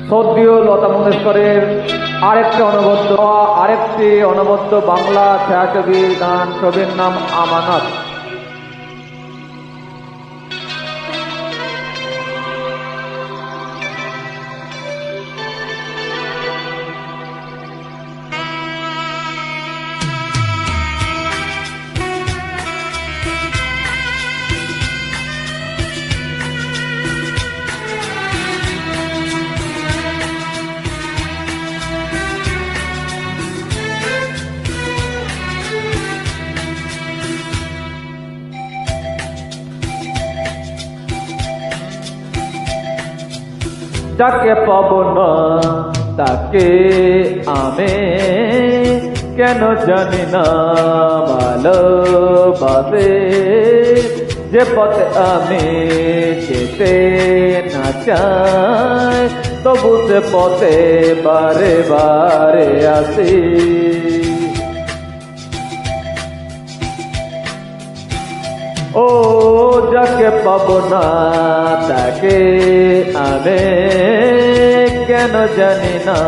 শ্রদ্ধেয় লতা মঙ্গেশকরের আরেকটি অনবদ্য বাংলা ছায়াছবির গান, ছবির নাম আমানত। যাকে পাবো না তাকে আমি কেন জানি না ভালোবাসে, যে পথে আমি যেতে না চাই তবু সে পথে বারে বারে আসি। ও যাকে পাবো না তাকে আমি কেন জানি না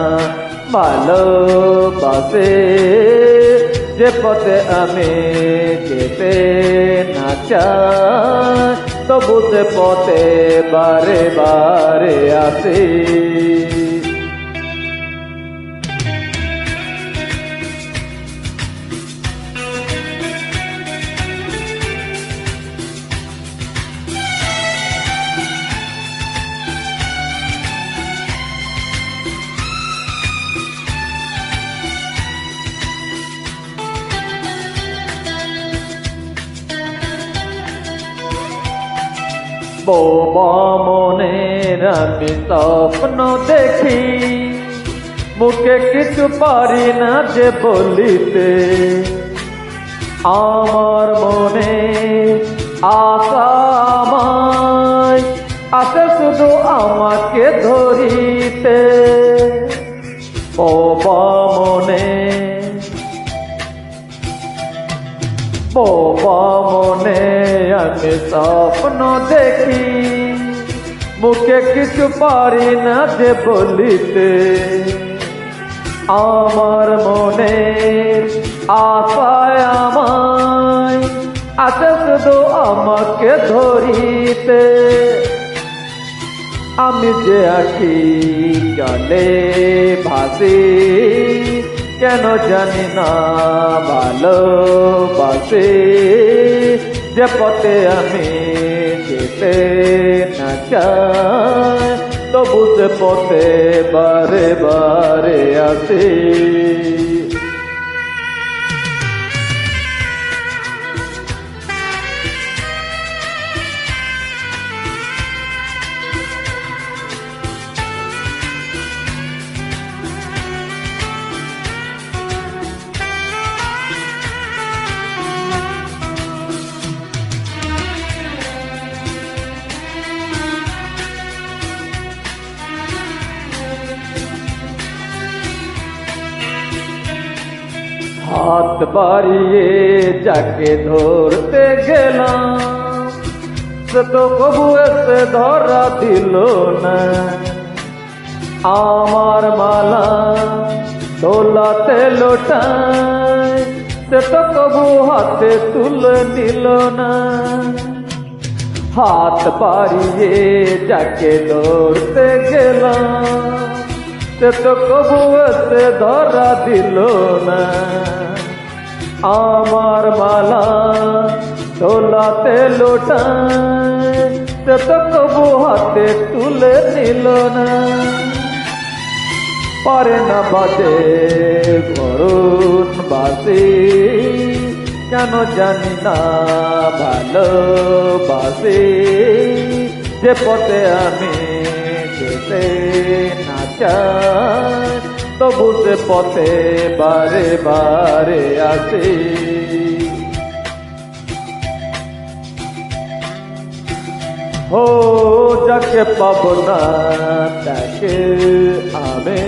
ভালোবাসে, যে পথে আমি যেতে না চাই তবু সে পথে বারে বারে আসে। বোবা মনের আমি স্বপ্ন দেখি, মুখে কিছু পারি না যে বলিতে। আমার মনে আশা আমায় আসে শুধু আমাকে ধরিতে। বোবা মনে আমি স্বপ্ন দেখি, মুখে কিছু পারি না যে বলিতে। আমার মনে আশায় আমায় আসে শুধু আমাকে ধরিতে। আমি যে আছি জলে ভাসি, কেন জানি না ভালোবাসে, যে পথে আমি যেতে না চাই তবু সে পথে বারে বারে আসে। হাত বাড়িয়ে যাকে ধরতে গেলাম, সে তো কবু এসে ধরা দিল না। আমার মালা দোলাতে লোটায়, সে তো কবু হাতে তুলে নিল না। হাত বাড়িয়ে যাকে ধরতে গেলাম, সে তো কবু এসে ধরা দিল না। আমার মালা দোলাতে লোটায়, সে তো কবু হাতে তুলে নিল না। পারে না বাজে করুণ বাসি, কেন জানি না ভালোবাসে, যে পথে আমি যেতে না চাই তবু সে পথে বারে বারে আসে। ও যাকে পাবো না তাকে আমি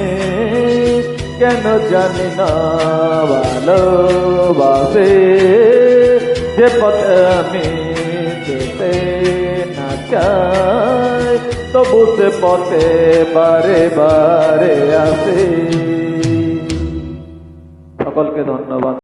কেন জানি না ভালোবাসে, যে পথে আমি যেতে না যায়, তবু সে পথে বারে বারে আসে। সকলকে ধন্যবাদ।